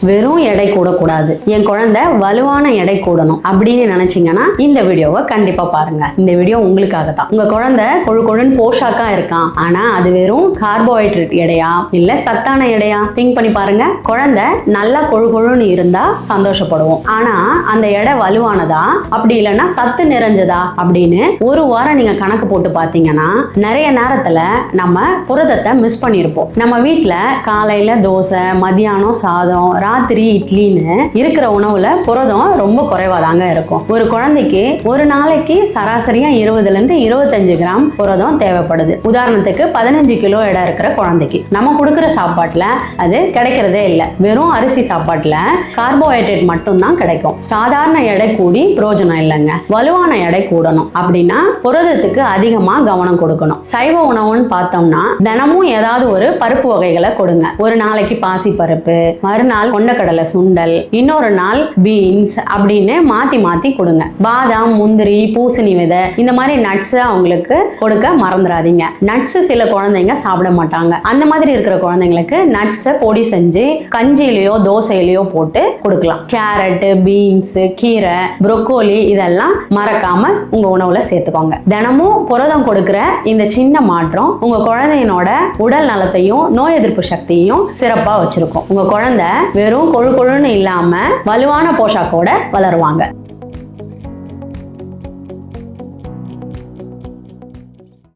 வெறும் எடை கூடக்கூடாது, என் குழந்தை வலுவான எடை கூடணும் அப்படின்னு நினைச்சீங்கன்னா இந்த வீடியோவை கண்டிப்பா பாருங்க. இந்த வீடியோ உங்களுக்காக தான். உங்க குழந்தை கொழு கொழுன்னு போஷாக்கா இருக்கான், ஆனா அது வெறும் கார்போஹைட்ரேட் எடையா இல்ல சத்தான எடையா? திங்க் பண்ணி பாருங்க. குழந்தை நல்லா கொழு கொழுன்னு இருந்தா சந்தோஷப்படுவோம், ஆனா அந்த எடை வலுவானதா அப்படி இல்லைன்னா சத்து நிறைஞ்சதா அப்படின்னு ஒரு வாரம் நீங்க கணக்கு போட்டு பாத்தீங்கன்னா நிறைய நேரத்துல நம்ம புரதத்தை மிஸ் பண்ணிருப்போம். நம்ம வீட்டுல காலையில தோசை, மதியானம் சாதம், ராத்திரி இட்லின்னு இருக்கிற உணவுல புரதம் ரொம்ப குறைவாதாங்க இருக்கும். ஒரு குழந்தைக்கு ஒரு நாளைக்கு சராசரியா 20 இருந்து 25 கிராம் புரதம் தேவைப்படுது. உதாரணத்துக்கு 15 கிலோ எடை இருக்கிற குழந்தைக்கு நம்ம கொடுக்கிற சாப்பாட்டுல அது கிடைக்கிறதே இல்லை. வெறும் அரிசி சாப்பாட்டுல கார்போஹைட்ரேட் மட்டும் தான் கிடைக்கும். சாதாரண எடை கூடி பிரயோஜனம் இல்லைங்க. வலுவான எடை கூடணும் அப்படின்னா புரதத்துக்கு அதிகமா கவனம் கொடுக்கணும். சைவ உணவுன்னு பார்த்தோம்னா தினமும் ஏதாவது ஒரு பருப்பு வகைகளை கொடுங்க. ஒரு நாளைக்கு பாசி பருப்பு, மறுநாள் கொண்டக்கடலை சுண்டல், இன்னொரு நாள் பீன்ஸ் அப்படின்னு மாத்தி மாத்தி கொடுங்க. பாதாம், முந்திரி, பூசணி விதை இந்த மாதிரி நட்ஸ் அவங்களுக்கு கொடுக்க மறந்துடாதீங்க. நட்ஸ் சில குழந்தைங்க சாப்பிட மாட்டாங்க. அந்த மாதிரி இருக்கிற குழந்தைங்களுக்கு நட்ஸை பொடி செஞ்சு கஞ்சியிலையோ தோசையிலையோ போட்டு கொடுக்கலாம். கேரட், பீன்ஸ், கீரை, புரோக்கோலி இதெல்லாம் மறக்காம உங்க உணவுல சேர்த்துக்கோங்க. தினமும் புரதம் கொடுக்கிற இந்த சின்ன மாற்றம் உங்க குழந்தையினோட உடல் நலத்தையும் நோய் எதிர்ப்பு சக்தியையும் சிறப்பா வச்சிருக்கும். உங்க குழந்தை வெறும் கொழு கொழுன்னு இல்லாம வலுவான போஷாக்கோட வளருவாங்க.